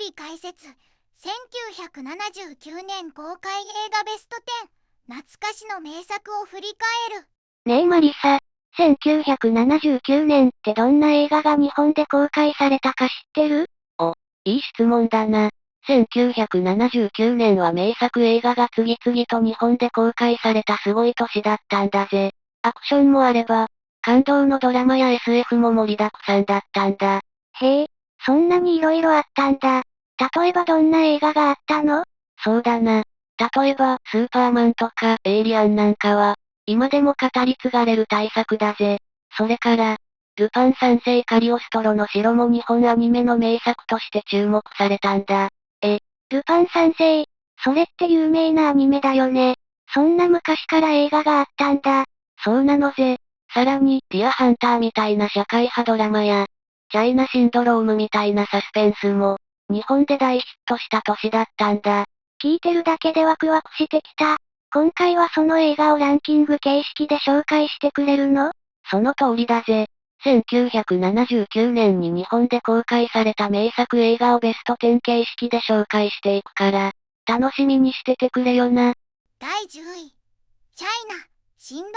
り解説。1979年公開映画ベスト10。懐かしの名作を振り返る。ねえマリサ、1979年ってどんな映画が日本で公開されたか知ってる？お、いい質問だな。1979年は名作映画が次々と日本で公開されたすごい年だったんだぜ。アクションもあれば、感動のドラマや SF も盛りだくさんだったんだ。へえ、そんなに色々あったんだ。例えばどんな映画があったの？そうだな。例えば、スーパーマンとか、エイリアンなんかは、今でも語り継がれる大作だぜ。それから、ルパン三世カリオストロの城も日本アニメの名作として注目されたんだ。ルパン三世、それって有名なアニメだよね。そんな昔から映画があったんだ。そうなのぜ。さらに、ディアハンターみたいな社会派ドラマや、チャイナシンドロームみたいなサスペンスも、日本で大ヒットした年だったんだ。聞いてるだけでワクワクしてきた。今回はその映画をランキング形式で紹介してくれるの？その通りだぜ。1979年に日本で公開された名作映画をベスト10形式で紹介していくから、楽しみにしててくれよな。第10位。チャイナ、シンドロ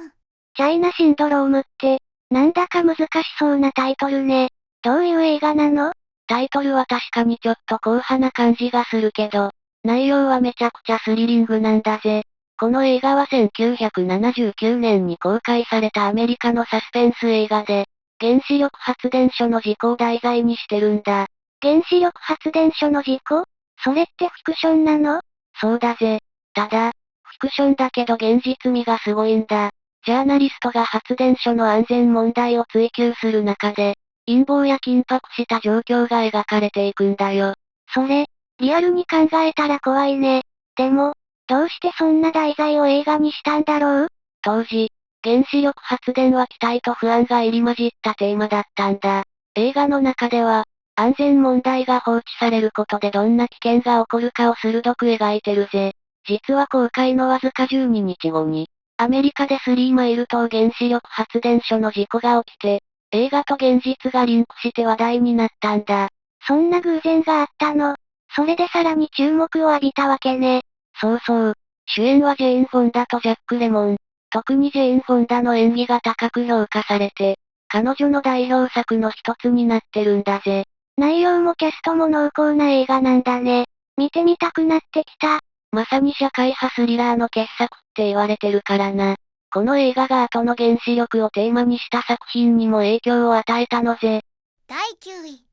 ーム。チャイナシンドロームって、なんだか難しそうなタイトルね。どういう映画なの？タイトルは確かにちょっと硬派な感じがするけど、内容はめちゃくちゃスリリングなんだぜ。この映画は1979年に公開されたアメリカのサスペンス映画で、原子力発電所の事故を題材にしてるんだ。原子力発電所の事故？それってフィクションなの？そうだぜ。ただ、フィクションだけど現実味がすごいんだ。ジャーナリストが発電所の安全問題を追求する中で、陰謀や緊迫した状況が描かれていくんだよ。それ、リアルに考えたら怖いね。でも、どうしてそんな題材を映画にしたんだろう？当時、原子力発電は期待と不安が入り混じったテーマだったんだ。映画の中では、安全問題が放置されることでどんな危険が起こるかを鋭く描いてるぜ。実は公開のわずか12日後に、アメリカでスリーマイル島原子力発電所の事故が起きて、映画と現実がリンクして話題になったんだ。そんな偶然があったの？それでさらに注目を浴びたわけね。そうそう。主演はジェーン・フォンダとジャック・レモン。特にジェーン・フォンダの演技が高く評価されて、彼女の代表作の一つになってるんだぜ。内容もキャストも濃厚な映画なんだね。見てみたくなってきた。まさに社会派スリラーの傑作って言われてるからな。この映画が後の原子力をテーマにした作品にも影響を与えたのぜ。第9位。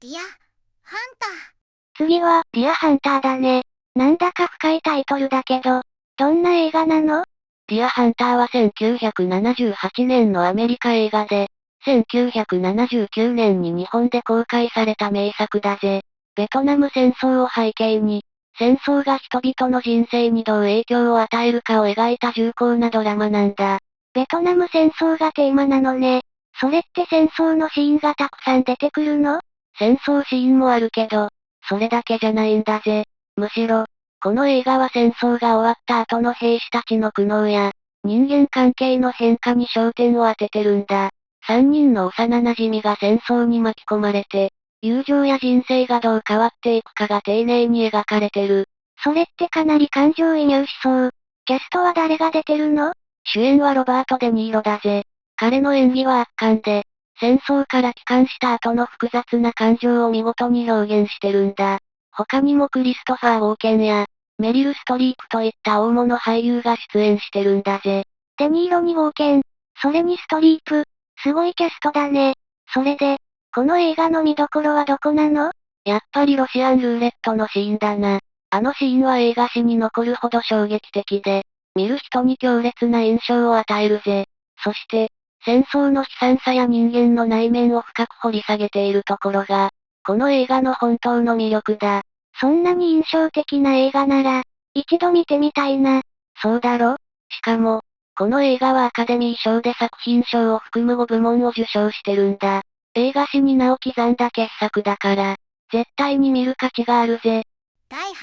ディア、ハンター。次は、ディアハンターだね。なんだか深いタイトルだけど、どんな映画なの？ディアハンターは1978年のアメリカ映画で、1979年に日本で公開された名作だぜ。ベトナム戦争を背景に、戦争が人々の人生にどう影響を与えるかを描いた重厚なドラマなんだ。ベトナム戦争がテーマなのね。それって戦争のシーンがたくさん出てくるの？戦争シーンもあるけど、それだけじゃないんだぜ。むしろ、この映画は戦争が終わった後の兵士たちの苦悩や、人間関係の変化に焦点を当ててるんだ。3人の幼馴染が戦争に巻き込まれて、友情や人生がどう変わっていくかが丁寧に描かれてる。それってかなり感情移入しそう。キャストは誰が出てるの？主演はロバート・デ・ニーロだぜ。彼の演技は圧巻で、戦争から帰還した後の複雑な感情を見事に表現してるんだ。他にもクリストファー・ウォーケンや、メリル・ストリープといった大物俳優が出演してるんだぜ。デニーロにウォーケン、それにストリープ、すごいキャストだね。それで、この映画の見どころはどこなの？やっぱりロシアンルーレットのシーンだな。あのシーンは映画史に残るほど衝撃的で、見る人に強烈な印象を与えるぜ。そして、戦争の悲惨さや人間の内面を深く掘り下げているところが、この映画の本当の魅力だ。そんなに印象的な映画なら、一度見てみたいな。そうだろ？しかも、この映画はアカデミー賞で作品賞を含む5部門を受賞してるんだ。映画史に名を刻んだ傑作だから、絶対に見る価値があるぜ。第8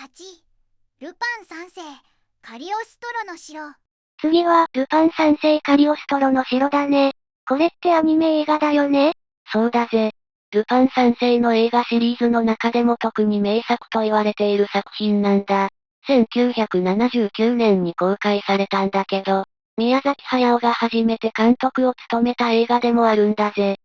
位。ルパン三世、カリオストロの城。次は、ルパン三世カリオストロの城だね。これってアニメ映画だよね？そうだぜ。ルパン三世の映画シリーズの中でも特に名作と言われている作品なんだ。1979年に公開されたんだけど、宮崎駿が初めて監督を務めた映画でもあるんだぜ。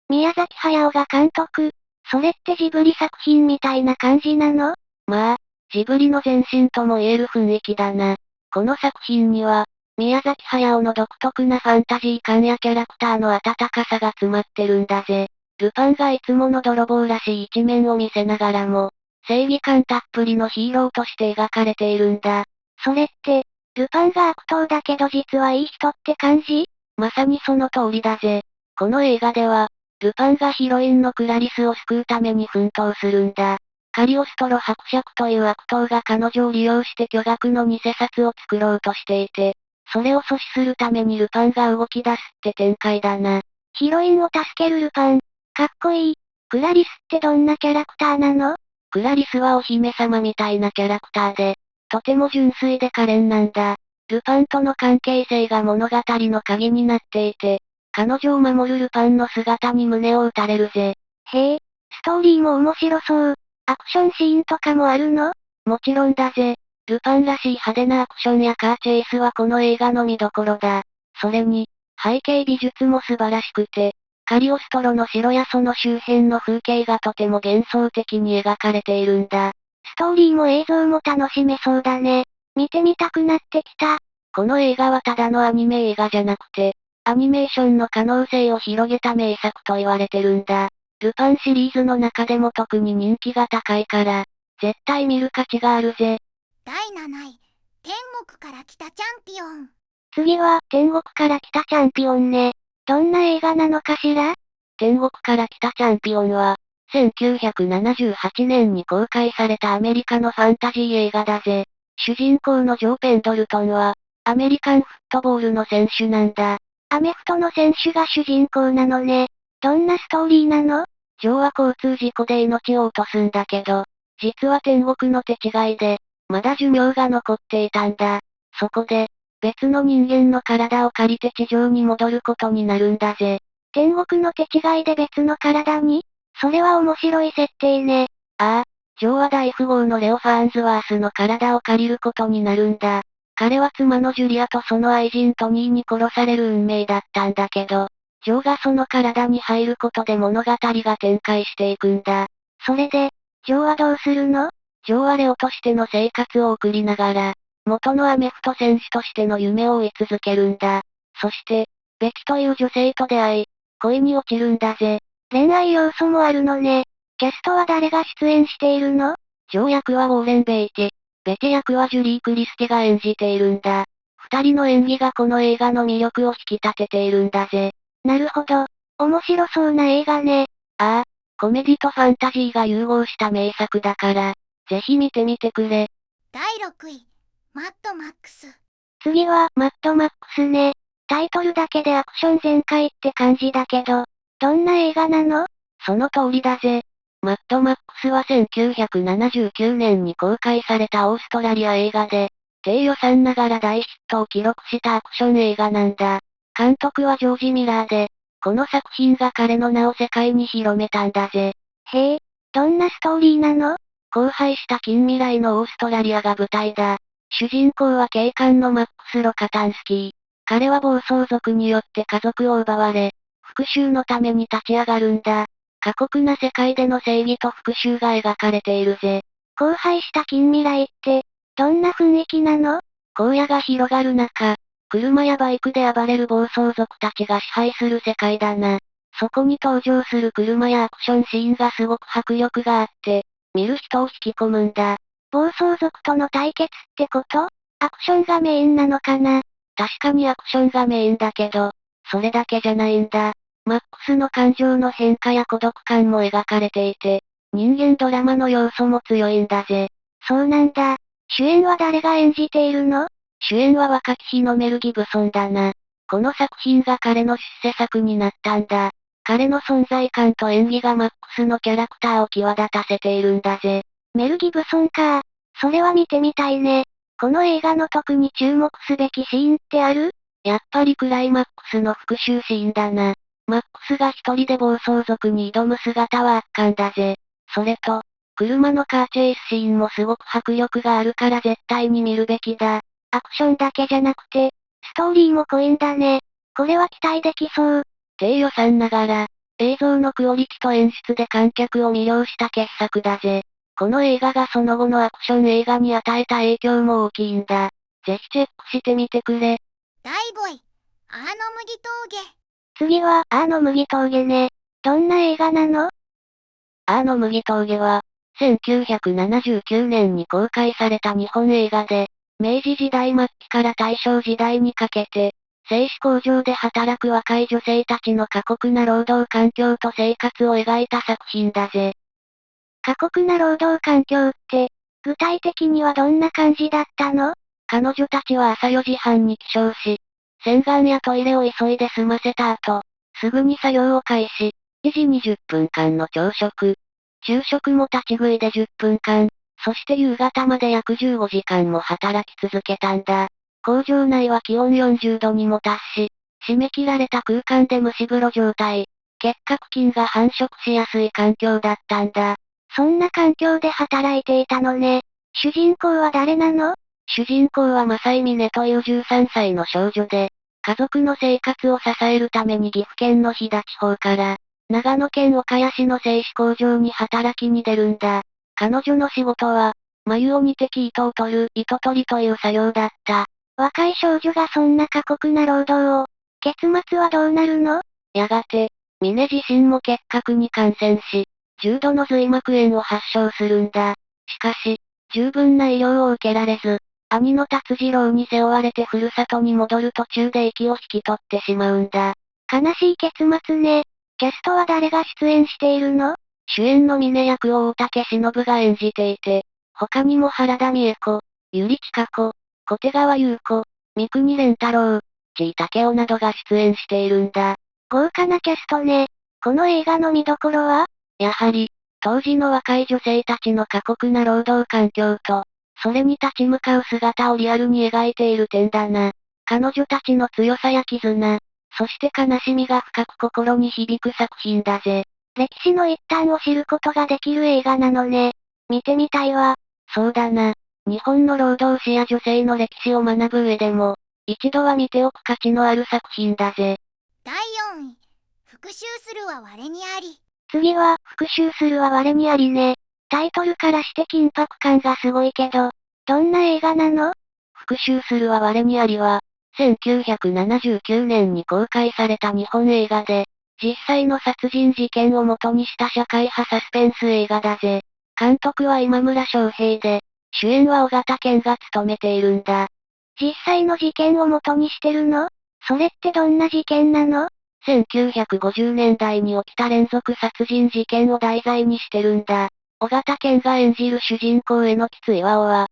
宮崎駿が監督。それってジブリ作品みたいな感じなの？まあ、ジブリの前身とも言える雰囲気だな。この作品には、宮崎駿の独特なファンタジー感やキャラクターの温かさが詰まってるんだぜ。ルパンがいつもの泥棒らしい一面を見せながらも、正義感たっぷりのヒーローとして描かれているんだ。それって、ルパンが悪党だけど実はいい人って感じ？まさにその通りだぜ。この映画では、ルパンがヒロインのクラリスを救うために奮闘するんだ。カリオストロ伯爵という悪党が彼女を利用して巨額の偽札を作ろうとしていて、それを阻止するためにルパンが動き出すって展開だな。ヒロインを助けるルパン。かっこいい。クラリスってどんなキャラクターなの？クラリスはお姫様みたいなキャラクターで、とても純粋で可憐なんだ。ルパンとの関係性が物語の鍵になっていて、彼女を守るルパンの姿に胸を打たれるぜ。へえ、ストーリーも面白そう。アクションシーンとかもあるの？もちろんだぜ。ルパンらしい派手なアクションやカーチェイスはこの映画の見どころだ。それに、背景美術も素晴らしくて、カリオストロの城やその周辺の風景がとても幻想的に描かれているんだ。ストーリーも映像も楽しめそうだね。見てみたくなってきた。この映画はただのアニメ映画じゃなくて、アニメーションの可能性を広げた名作と言われてるんだ。ルパンシリーズの中でも特に人気が高いから、絶対見る価値があるぜ。第7位、天国から来たチャンピオン。次は、天国から来たチャンピオンね。どんな映画なのかしら？天国から来たチャンピオンは、1978年に公開されたアメリカのファンタジー映画だぜ。主人公のジョー・ペンドルトンは、アメリカンフットボールの選手なんだ。アメフトの選手が主人公なのね。どんなストーリーなの？ジョーは交通事故で命を落とすんだけど、実は天国の手違いで、まだ寿命が残っていたんだ。そこで、別の人間の体を借りて地上に戻ることになるんだぜ。天国の手違いで別の体に？それは面白い設定ね。ああ、ジョーは大富豪のレオ・ファーンズワースの体を借りることになるんだ。彼は妻のジュリアとその愛人トニーに殺される運命だったんだけど、ジョーがその体に入ることで物語が展開していくんだ。それで、ジョーはどうするの？ジョーはレオとしての生活を送りながら、元のアメフト選手としての夢を追い続けるんだ。そして、ベキという女性と出会い、恋に落ちるんだぜ。恋愛要素もあるのね。キャストは誰が出演しているの？ジョー役はウォーレン・ベイティ、ベテ役はジュリー・クリスティが演じているんだ。二人の演技がこの映画の魅力を引き立てているんだぜ。なるほど。面白そうな映画ね。ああ、コメディとファンタジーが融合した名作だから、ぜひ見てみてくれ。第6位、マッドマックス。次は、マッドマックスね。タイトルだけでアクション全開って感じだけど、どんな映画なの？その通りだぜ。マッドマックスは1979年に公開されたオーストラリア映画で、低予算ながら大ヒットを記録したアクション映画なんだ。監督はジョージ・ミラーで、この作品が彼の名を世界に広めたんだぜ。へえ、どんなストーリーなの？荒廃した近未来のオーストラリアが舞台だ。主人公は警官のマックス・ロカタンスキー。彼は暴走族によって家族を奪われ、復讐のために立ち上がるんだ。過酷な世界での正義と復讐が描かれているぜ。荒廃した近未来って、どんな雰囲気なの？荒野が広がる中、車やバイクで暴れる暴走族たちが支配する世界だな。そこに登場する車やアクションシーンがすごく迫力があって、見る人を引き込むんだ。暴走族との対決ってこと？アクションがメインなのかな？確かにアクションがメインだけど、それだけじゃないんだ。マックスの感情の変化や孤独感も描かれていて、人間ドラマの要素も強いんだぜ。そうなんだ。主演は誰が演じているの？主演は若き日のメル・ギブソンだな。この作品が彼の出世作になったんだ。彼の存在感と演技がマックスのキャラクターを際立たせているんだぜ。メル・ギブソンか。それは見てみたいね。この映画の特に注目すべきシーンってある？やっぱりクライマックスの復讐シーンだな。マックスが一人で暴走族に挑む姿は圧巻だぜ。それと、車のカーチェイスシーンもすごく迫力があるから絶対に見るべきだ。アクションだけじゃなくて、ストーリーも濃いんだね。これは期待できそう。低予算ながら、映像のクオリティと演出で観客を魅了した傑作だぜ。この映画がその後のアクション映画に与えた影響も大きいんだ。ぜひチェックしてみてくれ。第5位、アーノ麦峠。次は、アーノ麦峠ね。どんな映画なの？アーノ麦峠は、1979年に公開された日本映画で、明治時代末期から大正時代にかけて、製紙工場で働く若い女性たちの過酷な労働環境と生活を描いた作品だぜ。過酷な労働環境って、具体的にはどんな感じだったの？彼女たちは朝4時半に起床し、洗顔やトイレを急いで済ませた後、すぐに作業を開始。2時20分間の朝食。昼食も立ち食いで10分間。そして夕方まで約15時間も働き続けたんだ。工場内は気温40度にも達し、締め切られた空間で蒸し風呂状態。結核菌が繁殖しやすい環境だったんだ。そんな環境で働いていたのね。主人公は誰なの？主人公は正井美音という13歳の少女で、家族の生活を支えるために岐阜県の飛騨地方から、長野県岡谷市の製紙工場に働きに出るんだ。彼女の仕事は、繭を煮て生糸を取る糸取りという作業だった。若い少女がそんな過酷な労働を、結末はどうなるの？やがて、ミネ自身も結核に感染し、重度の髄膜炎を発症するんだ。しかし、十分な医療を受けられず、兄の達次郎に背負われてふるさとに戻る途中で息を引き取ってしまうんだ。悲しい結末ね。キャストは誰が出演しているの？主演の峰役を大竹しのぶが演じていて、他にも原田美恵子、ゆりちか子、小手川優子、三国連太郎、地井武雄などが出演しているんだ。豪華なキャストね。この映画の見どころは？やはり、当時の若い女性たちの過酷な労働環境と、それに立ち向かう姿をリアルに描いている点だな。彼女たちの強さや絆、そして悲しみが深く心に響く作品だぜ。歴史の一端を知ることができる映画なのね。見てみたいわ。そうだな。日本の労働史や女性の歴史を学ぶ上でも、一度は見ておく価値のある作品だぜ。第4位、復讐するは我にあり。次は、復讐するは我にありね。タイトルからして緊迫感がすごいけど、どんな映画なの？復讐するは我にありは、1979年に公開された日本映画で、実際の殺人事件を元にした社会派サスペンス映画だぜ。監督は今村翔平で、主演は尾形健が務めているんだ。実際の事件を元にしてるの？それってどんな事件なの？1950年代に起きた連続殺人事件を題材にしてるんだ。尾形健が演じる主人公榎木岩尾は、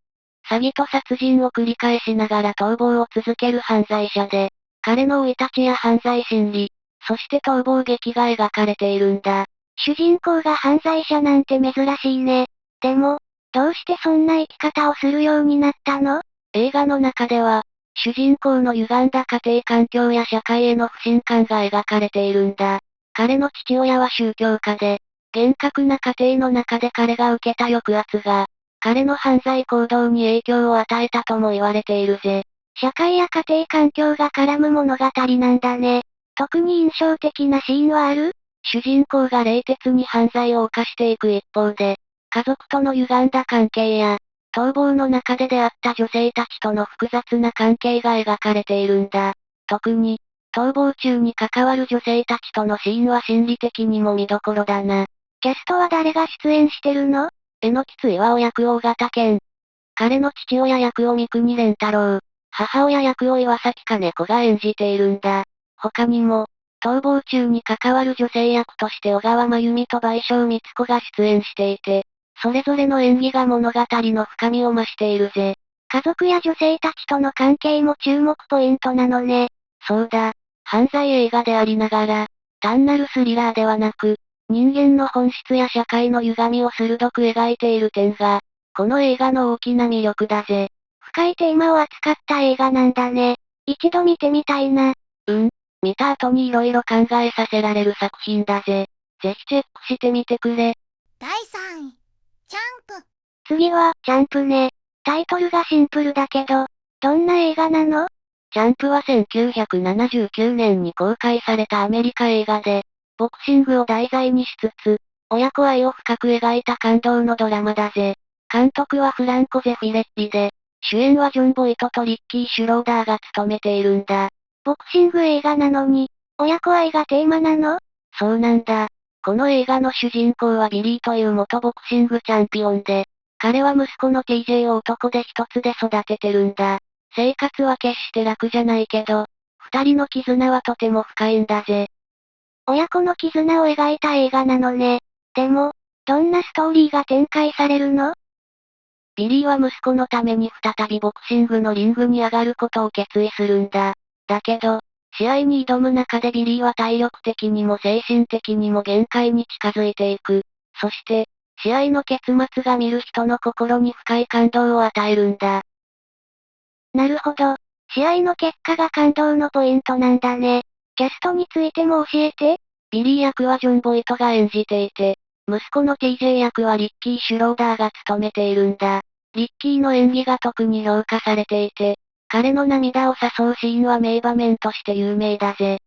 詐欺と殺人を繰り返しながら逃亡を続ける犯罪者で、彼の生い立ちや犯罪心理、そして逃亡劇が描かれているんだ。主人公が犯罪者なんて珍しいね。でも、どうしてそんな生き方をするようになったの？映画の中では、主人公の歪んだ家庭環境や社会への不信感が描かれているんだ。彼の父親は宗教家で、厳格な家庭の中で彼が受けた抑圧が、彼の犯罪行動に影響を与えたとも言われているぜ。社会や家庭環境が絡む物語なんだね。特に印象的なシーンはある？主人公が冷徹に犯罪を犯していく一方で、家族との歪んだ関係や、逃亡の中で出会った女性たちとの複雑な関係が描かれているんだ。特に、逃亡中に関わる女性たちとのシーンは心理的にも見どころだな。キャストは誰が出演してるの？榎木岩尾役大型健。彼の父親役を三国連太郎。母親役を岩崎金子が演じているんだ。他にも、逃亡中に関わる女性役として小川真由美と倍賞光子が出演していて、それぞれの演技が物語の深みを増しているぜ。家族や女性たちとの関係も注目ポイントなのね。そうだ。犯罪映画でありながら、単なるスリラーではなく、人間の本質や社会の歪みを鋭く描いている点が、この映画の大きな魅力だぜ。深いテーマを扱った映画なんだね。一度見てみたいな。うん。見た後に色々考えさせられる作品だぜ。ぜひチェックしてみてくれ。第3位、ジャンプ。次は、ジャンプね。タイトルがシンプルだけど、どんな映画なの？ジャンプは1979年に公開されたアメリカ映画で、ボクシングを題材にしつつ、親子愛を深く描いた感動のドラマだぜ。監督はフランコ・ゼフィレッリで、主演はジョン・ボイトとリッキー・シュローダーが務めているんだ。ボクシング映画なのに、親子愛がテーマなの？そうなんだ。この映画の主人公はビリーという元ボクシングチャンピオンで、彼は息子の TJ を男で一つで育ててるんだ。生活は決して楽じゃないけど、二人の絆はとても深いんだぜ。親子の絆を描いた映画なのね。でも、どんなストーリーが展開されるの？ビリーは息子のために再びボクシングのリングに上がることを決意するんだ。だけど、試合に挑む中でビリーは体力的にも精神的にも限界に近づいていく。そして、試合の結末が見る人の心に深い感動を与えるんだ。なるほど。試合の結果が感動のポイントなんだね。キャストについても教えて。ビリー役はジョン・ボイトが演じていて、息子の TJ 役はリッキー・シュローダーが務めているんだ。リッキーの演技が特に評価されていて、彼の涙を誘うシーンは名場面として有名だぜ。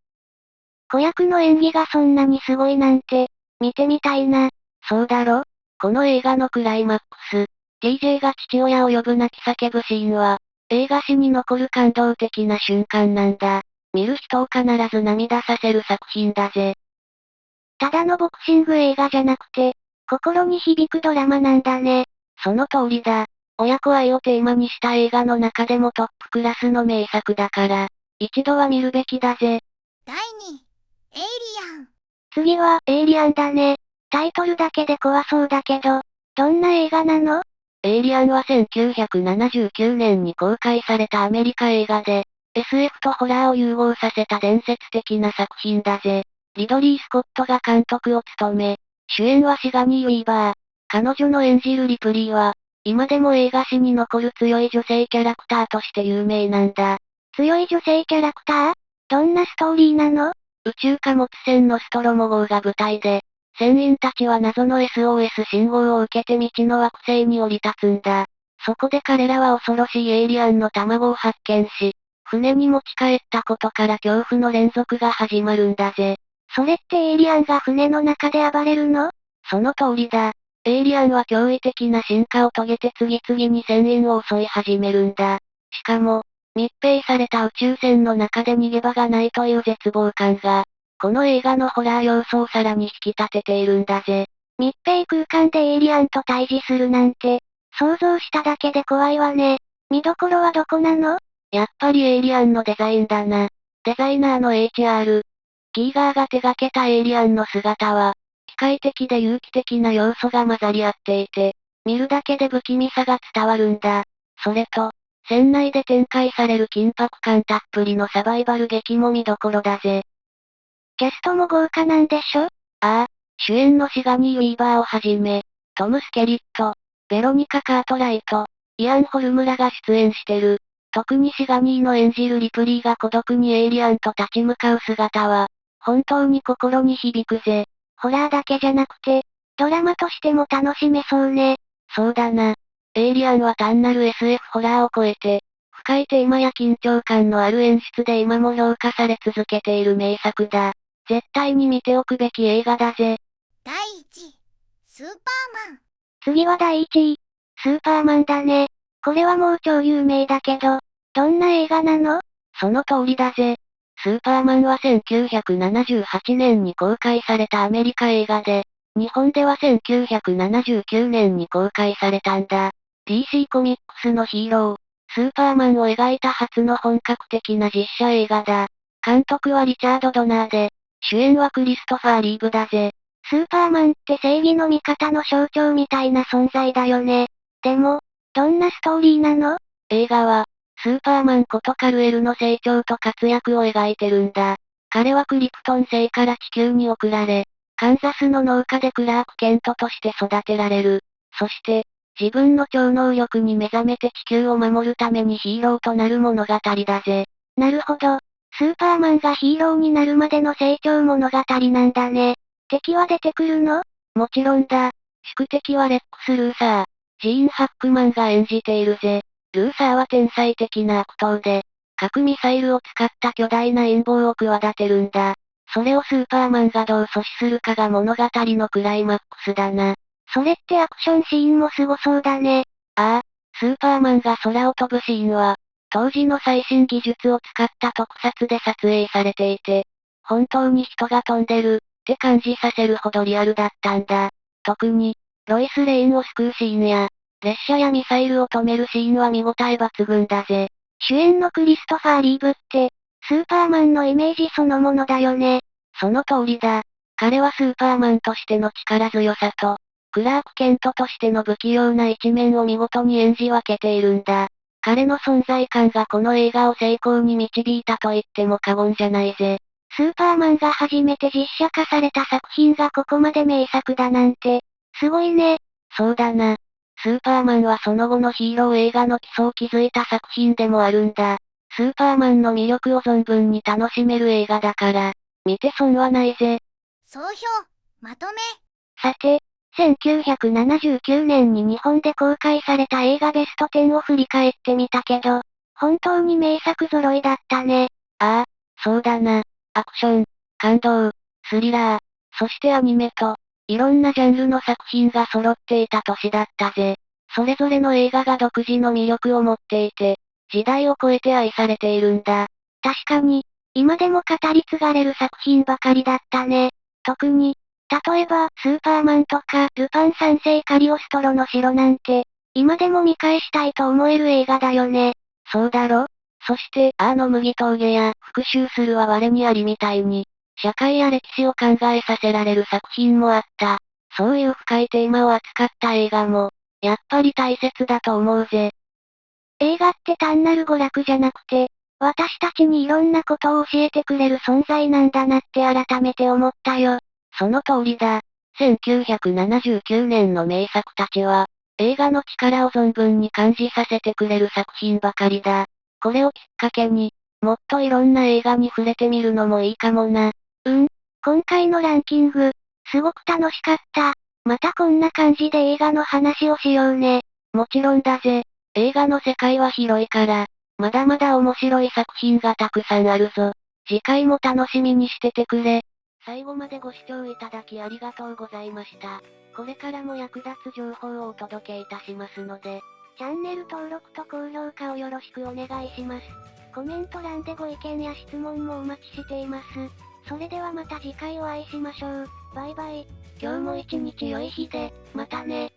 子役の演技がそんなにすごいなんて、見てみたいな。そうだろ？この映画のクライマックス、TJ が父親を呼ぶ泣き叫ぶシーンは、映画史に残る感動的な瞬間なんだ。見る人を必ず涙させる作品だぜ。ただのボクシング映画じゃなくて、心に響くドラマなんだね。その通りだ。親子愛をテーマにした映画の中でもトップクラスの名作だから、一度は見るべきだぜ。第2位、エイリアン。次は、エイリアンだね。タイトルだけで怖そうだけど、どんな映画なの？エイリアンは1979年に公開されたアメリカ映画で、SF とホラーを融合させた伝説的な作品だぜ。リドリー・スコットが監督を務め、主演はシガニー・ウィーバー。彼女の演じるリプリーは、今でも映画史に残る強い女性キャラクターとして有名なんだ。強い女性キャラクター？どんなストーリーなの？宇宙貨物船のストロモ号が舞台で、船員たちは謎の SOS 信号を受けて未知の惑星に降り立つんだ。そこで彼らは恐ろしいエイリアンの卵を発見し、船に持ち帰ったことから恐怖の連続が始まるんだぜ。それってエイリアンが船の中で暴れるの？その通りだ。エイリアンは驚異的な進化を遂げて次々に船員を襲い始めるんだ。しかも、密閉された宇宙船の中で逃げ場がないという絶望感が、この映画のホラー要素をさらに引き立てているんだぜ。密閉空間でエイリアンと対峙するなんて、想像しただけで怖いわね。見どころはどこなの？やっぱりエイリアンのデザインだな。デザイナーの HR。ギーガーが手掛けたエイリアンの姿は、機械的で有機的な要素が混ざり合っていて、見るだけで不気味さが伝わるんだ。それと、船内で展開される緊迫感たっぷりのサバイバル劇も見どころだぜ。キャストも豪華なんでしょ？ああ、主演のシガニー・ウィーバーをはじめ、トム・スケリット、ベロニカ・カートライト、イアン・ホルムらが出演してる。特にシガニーの演じるリプリーが孤独にエイリアンと立ち向かう姿は、本当に心に響くぜ。ホラーだけじゃなくて、ドラマとしても楽しめそうね。そうだな。エイリアンは単なる SF ホラーを超えて、深いテーマや緊張感のある演出で今も評価され続けている名作だ。絶対に見ておくべき映画だぜ。第1位、スーパーマン。次は第1位、スーパーマンだね。これはもう超有名だけど、どんな映画なの？その通りだぜ。スーパーマンは1978年に公開されたアメリカ映画で、日本では1979年に公開されたんだ。DC コミックスのヒーロー、スーパーマンを描いた初の本格的な実写映画だ。監督はリチャード・ドナーで、主演はクリストファー・リーブだぜ。スーパーマンって正義の味方の象徴みたいな存在だよね。でも、どんなストーリーなの？映画は、スーパーマンことカルエルの成長と活躍を描いてるんだ。彼はクリプトン星から地球に送られ、カンザスの農家でクラーク・ケントとして育てられる。そして、自分の超能力に目覚めて地球を守るためにヒーローとなる物語だぜ。なるほど。ススーパーマンがヒーローになるまでの成長物語なんだね。敵は出てくるの？もちろんだ。宿敵はレックス・ルーサー。ジーン・ハックマンが演じているぜ。ルーサーは天才的な悪党で、核ミサイルを使った巨大な陰謀を企てるんだ。それをスーパーマンがどう阻止するかが物語のクライマックスだな。それってアクションシーンもすごそうだね。ああ、スーパーマンが空を飛ぶシーンは、当時の最新技術を使った特撮で撮影されていて、本当に人が飛んでる、って感じさせるほどリアルだったんだ。特に、ロイス・レインを救うシーンや、列車やミサイルを止めるシーンは見応え抜群だぜ。主演のクリストファー・リーブって、スーパーマンのイメージそのものだよね。その通りだ。彼はスーパーマンとしての力強さと、クラーク・ケントとしての不器用な一面を見事に演じ分けているんだ。彼の存在感がこの映画を成功に導いたと言っても過言じゃないぜ。スーパーマンが初めて実写化された作品がここまで名作だなんて、すごいね。そうだな。スーパーマンはその後のヒーロー映画の基礎を築いた作品でもあるんだ。スーパーマンの魅力を存分に楽しめる映画だから、見て損はないぜ。総評、まとめ。さて、1979年に日本で公開された映画ベスト10を振り返ってみたけど、本当に名作揃いだったね。ああ、そうだな。アクション、感動、スリラー、そしてアニメと、いろんなジャンルの作品が揃っていた年だったぜ。それぞれの映画が独自の魅力を持っていて、時代を超えて愛されているんだ。確かに、今でも語り継がれる作品ばかりだったね。特に、例えば、スーパーマンとか、ルパン三世カリオストロの城なんて、今でも見返したいと思える映画だよね。そうだろ？そして、麦峠や、復讐するは我にありみたいに、社会や歴史を考えさせられる作品もあった。そういう深いテーマを扱った映画も、やっぱり大切だと思うぜ。映画って単なる娯楽じゃなくて、私たちにいろんなことを教えてくれる存在なんだなって改めて思ったよ。その通りだ。1979年の名作たちは、映画の力を存分に感じさせてくれる作品ばかりだ。これをきっかけに、もっといろんな映画に触れてみるのもいいかもな。今回のランキング、すごく楽しかった。またこんな感じで映画の話をしようね。もちろんだぜ。映画の世界は広いから、まだまだ面白い作品がたくさんあるぞ。次回も楽しみにしててくれ。最後までご視聴いただきありがとうございました。これからも役立つ情報をお届けいたしますので、チャンネル登録と高評価をよろしくお願いします。コメント欄でご意見や質問もお待ちしています。それではまた次回お会いしましょう。バイバイ。今日も一日良い日で、またね。